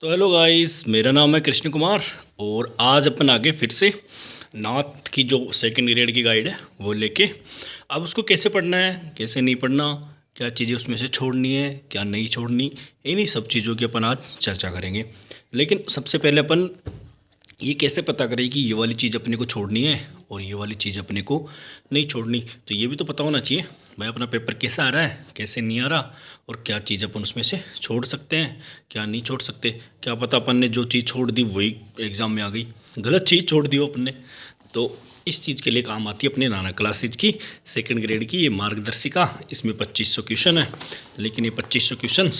तो hello guys, मेरा नाम है कृष्ण कुमार और आज अपन आगे फिर से नाथ की जो सेकंड ग्रेड की गाइड है वो लेके अब उसको कैसे पढ़ना है, कैसे नहीं पढ़ना, क्या चीज़ें उसमें से छोड़नी है, क्या नहीं छोड़नी, इन्हीं सब चीज़ों की अपन आज चर्चा करेंगे। लेकिन सबसे पहले अपन ये कैसे पता करें कि ये वाली चीज़ अपने को छोड़नी है और ये वाली चीज़ अपने को नहीं छोड़नी। तो ये भी तो पता होना चाहिए भाई अपना पेपर कैसा आ रहा है, कैसे नहीं आ रहा, और क्या चीज़ अपन उसमें से छोड़ सकते हैं, क्या नहीं छोड़ सकते। क्या पता अपन ने जो चीज़ छोड़ दी वही एग्ज़ाम में आ गई, गलत चीज़ छोड़ दी हो अपन ने। तो इस चीज़ के लिए काम आती है अपने नाना क्लासेज की सेकंड ग्रेड की ये मार्गदर्शिका। इसमें 2500 क्वेश्चन है, लेकिन ये 2500 क्वेश्चन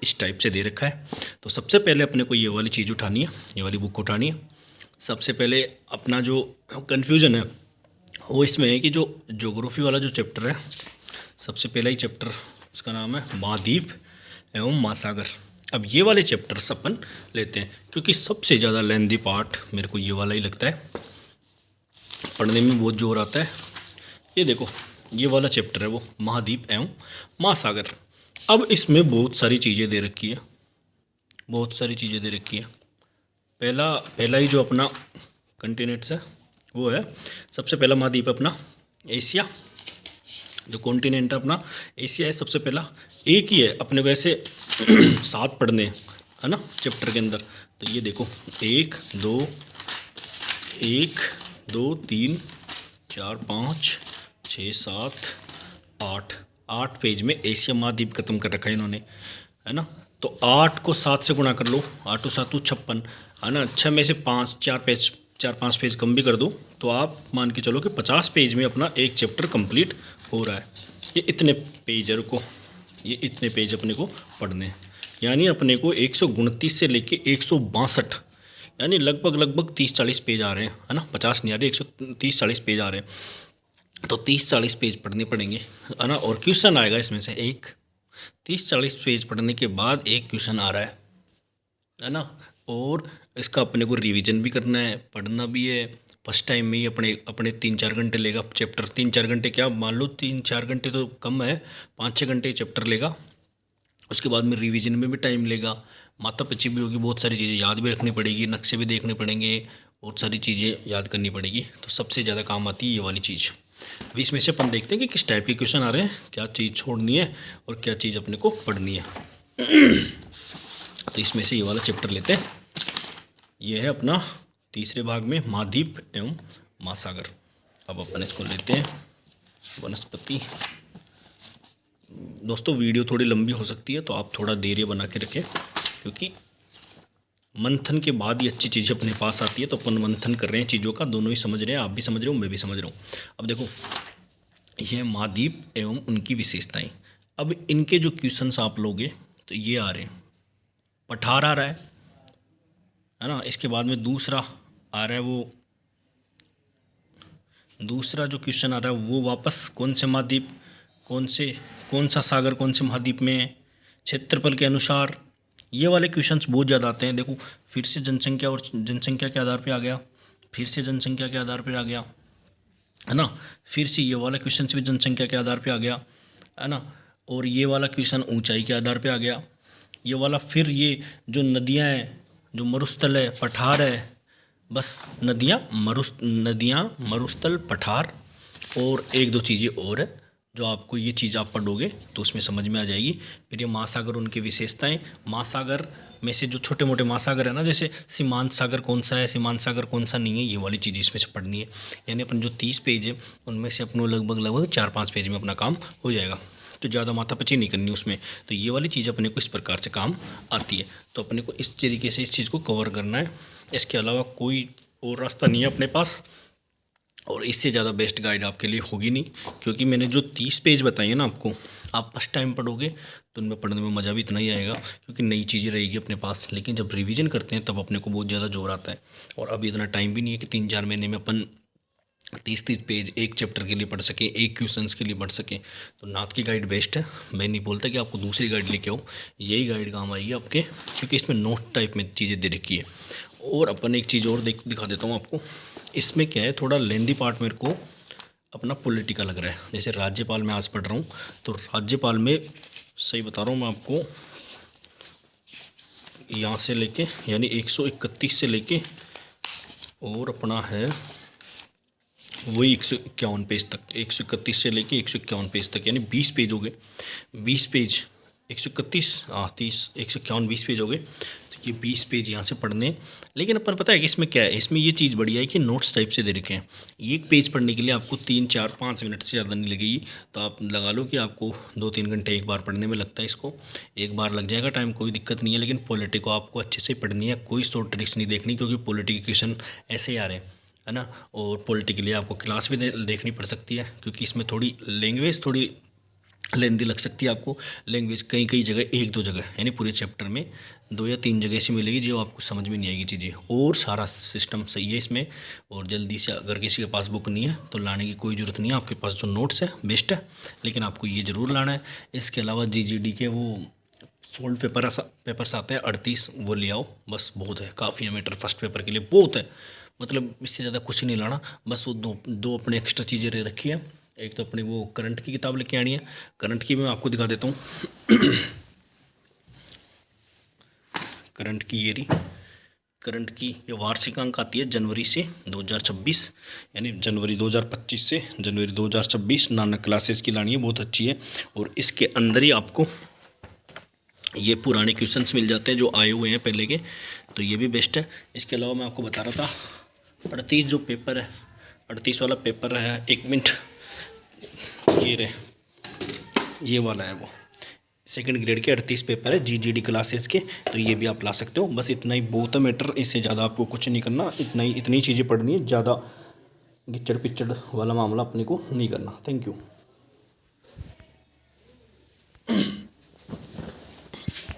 इस टाइप से दे रखा है। तो सबसे पहले अपने को ये वाली चीज़ उठानी है, ये वाली बुक उठानी है। सबसे पहले अपना जो कन्फ्यूज़न है वो इसमें है कि जो ज्योग्राफी वाला जो चैप्टर है, सबसे पहला ही चैप्टर उसका नाम है महाद्वीप एवं महासागर। अब ये वाले चैप्टर्स अपन लेते हैं क्योंकि सबसे ज़्यादा लेंदी पार्ट मेरे को ये वाला ही लगता है, पढ़ने में बहुत जोर आता है। ये देखो, ये वाला चैप्टर है वो महाद्वीप एवं महासागर। अब इसमें बहुत सारी चीज़ें दे रखी है, बहुत सारी चीज़ें दे रखी है। पहला पहला ही जो अपना कंटिनेंट्स है वो है, सबसे पहला महाद्वीप अपना एशिया। जो कॉन्टिनेंट है अपना एशिया है सबसे पहला। एक ही है अपने को ऐसे 7 पढ़ने है ना चैप्टर के अंदर। तो ये देखो 1 2 1 2 3 4 5 6 7 8 पेज में एशिया महाद्वीप खत्म कर रखा है इन्होंने, है ना। तो 8 को 7 से गुणा कर लो, 8 7 56, है ना। 6 में से 4 5 पेज कम भी कर दो तो आप मान के चलो कि 50 पेज में अपना एक चैप्टर कंप्लीट हो रहा है। ये इतने पेज है, रुको, ये इतने पेज अपने को पढ़ने हैं। यानी अपने को 129 से लेके 162 यानी लगभग 30-40 पेज आ रहे हैं, है ना। 50 नहीं आ रहे, 130-40 पेज आ रहे हैं। तो 30-40 पेज पढ़ने पड़ेंगे, है ना। और क्वेश्चन आएगा इसमें से एक, 30-40 पेज पढ़ने के बाद एक क्वेश्चन आ रहा है ना। और इसका अपने को रिवीजन भी करना है, पढ़ना भी है। फर्स्ट टाइम में ही अपने 3-4 घंटे लेगा चैप्टर। 3-4 घंटे क्या, मान लो 3-4 घंटे तो कम है, 5-6 घंटे चैप्टर लेगा। उसके बाद में रिवीजन में भी टाइम लेगा, माथा पच्ची भी होगी, बहुत सारी चीज़ें याद भी रखनी पड़ेगी, नक्शे भी देखने पड़ेंगे, बहुत सारी चीज़ें याद करनी पड़ेगी। तो सबसे ज़्यादा काम आती है ये वाली चीज़। अभी इसमें से अपन देखते हैं कि किस टाइप के क्वेश्चन आ रहे हैं, क्या चीज़ छोड़नी है और क्या चीज़ अपने को पढ़नी है। तो इसमें से ये वाला चैप्टर लेते हैं, ये है अपना तीसरे भाग में महाद्वीप एवं महासागर। अब अपन इसको लेते हैं वनस्पति। दोस्तों वीडियो थोड़ी लंबी हो सकती है तो आप थोड़ा धैर्य बना के रखें, क्योंकि मंथन के बाद ही अच्छी चीज़ें अपने पास आती है। तो अपन मंथन कर रहे हैं चीज़ों का, दोनों ही समझ रहे हैं, आप भी समझ रहे हो, मैं भी समझ रहा हूँ। अब देखो, यह महाद्वीप एवं उनकी विशेषताएं। अब इनके जो क्वेश्चंस आप लोगे तो ये आ रहे हैं, पठार आ रहा है ना। इसके बाद में दूसरा आ रहा है, वो दूसरा जो क्वेश्चन आ रहा है वो वापस कौन से महाद्वीप, कौन सा सागर कौन से महाद्वीप में है, क्षेत्रफल के अनुसार। ये वाले क्वेश्चंस बहुत ज़्यादा आते हैं। देखो, फिर से जनसंख्या और जनसंख्या के आधार पे आ गया, फिर से जनसंख्या के आधार पे आ गया, है ना। फिर से ये वाला क्वेश्चन भी जनसंख्या के आधार पे आ गया, है ना। और ये वाला क्वेश्चन ऊंचाई के आधार पे आ गया, ये वाला। फिर ये जो नदियाँ हैं, जो मरुस्थल है, पठार है, बस नदियाँ मरुस्थल पठार और एक दो चीज़ें और है जो आपको, ये चीज़ आप पढ़ोगे तो उसमें समझ में आ जाएगी। फिर ये महासागर, उनकी विशेषताएं। महासागर में से जो छोटे मोटे महासागर है ना, जैसे सीमांत सागर कौन सा है, सीमांत सागर कौन सा नहीं है, ये वाली चीज़ इसमें से पढ़नी है। यानी अपन जो 30 पेज है उनमें से अपनों लगभग 4-5 पेज में अपना काम हो जाएगा। तो ज़्यादा माथापच्ची नहीं करनी उसमें। तो ये वाली चीज़ अपने को इस प्रकार से काम आती है। तो अपने को इस तरीके से इस चीज़ को कवर करना है, इसके अलावा कोई और रास्ता नहीं है अपने पास। और इससे ज़्यादा बेस्ट गाइड आपके लिए होगी नहीं, क्योंकि मैंने जो 30 पेज बताए हैं ना आपको, आप फर्स्ट टाइम पढ़ोगे तो उनमें पढ़ने में मज़ा भी इतना ही आएगा क्योंकि नई चीज़ें रहेगी अपने पास। लेकिन जब रिवीजन करते हैं तब अपने को बहुत ज़्यादा जोर आता है। और अभी इतना टाइम भी नहीं है कि 3-4 महीने में अपन 30 पेज एक चैप्टर के लिए पढ़ सकें, एक क्वेश्चंस के लिए पढ़ सकें। तो नाथ की गाइड बेस्ट है। मैं नहीं बोलता कि आपको दूसरी गाइड लेके आओ, यही गाइड काम आएगी आपके, क्योंकि इसमें नोट टाइप में चीज़ें दे रखी है। और अपन एक चीज़ और दिखा देता हूँ आपको। इसमें क्या है, थोड़ा लेंदी पार्ट मेरे को अपना पॉलिटिकल लग रहा है। जैसे राज्यपाल में आज पढ़ रहा हूँ, तो राज्यपाल में सही बता रहा हूँ मैं आपको, यहाँ से लेके यानी 131 से लेके और अपना है वही 151 पेज तक, 131 से लेके 151 पेज तक, यानी 20 पेज हो गए। 20 पेज 131 30 151 20 पेज हो गए। तो ये 20 पेज यहाँ से पढ़ने हैं। लेकिन अपन पता है कि इसमें क्या है, इसमें ये चीज़ बढ़िया है कि नोट्स टाइप से दे रखे हैं। एक पेज पढ़ने के लिए आपको 3 4 5 मिनट से ज़्यादा नहीं लगेगी। तो आप लगा लो कि आपको 2-3 घंटे एक बार पढ़ने में लगता है। इसको एक बार लग जाएगा टाइम, कोई दिक्कत नहीं है। लेकिन पॉलिटी को आपको अच्छे से पढ़नी है, कोई शॉर्ट ट्रिक्स नहीं देखनी, क्योंकि पॉलिटी के क्वेश्चन ऐसे ही आ रहे हैं, है ना। और पॉलिटी के लिए आपको क्लास भी देखनी पड़ सकती है, क्योंकि इसमें थोड़ी लैंग्वेज थोड़ी लेंदी लग सकती है आपको। लैंग्वेज कई जगह 1-2 जगह यानी पूरे चैप्टर में 2 या 3 जगह ऐसी मिलेगी जो आपको समझ में नहीं आएगी चीज़ें। और सारा सिस्टम सही है इसमें। और जल्दी से अगर किसी के पास बुक नहीं है तो लाने की कोई ज़रूरत नहीं है, आपके पास जो नोट्स है बेस्ट है, लेकिन आपको ये ज़रूर लाना है। इसके अलावा GGD के वो सोल्ड पेपर्स आते हैं 38, वो ले आओ, बस बहुत है, काफ़ी है मैटर फर्स्ट पेपर के लिए, बहुत है। मतलब इससे ज़्यादा कुछ नहीं लाना, बस वो दो अपने एक्स्ट्रा चीज़ें रखी है। एक तो अपनी वो करंट की किताब लेके आनी है। करंट की मैं आपको दिखा देता हूँ। करंट की ये रही, करंट की ये वार्षिक अंक आती है जनवरी से 2026, यानी जनवरी 2025 से जनवरी 2026 नानक क्लासेस की लानी है, बहुत अच्छी है। और इसके अंदर ही आपको ये पुराने क्वेश्चंस मिल जाते हैं जो आए हुए हैं पहले के, तो ये भी बेस्ट है। इसके अलावा मैं आपको बता रहा था 38 जो पेपर है, 38 वाला पेपर है, 1 मिनट, ये वाला है वो सेकंड ग्रेड के 38 पेपर है GGD क्लासेस के। तो ये भी आप ला सकते हो, बस इतना ही बहुत है मैटर, इससे ज़्यादा आपको कुछ नहीं करना, इतनी चीज़ें पढ़नी है, ज़्यादा गिचड़ पिचड़ वाला मामला अपने को नहीं करना। Thank you.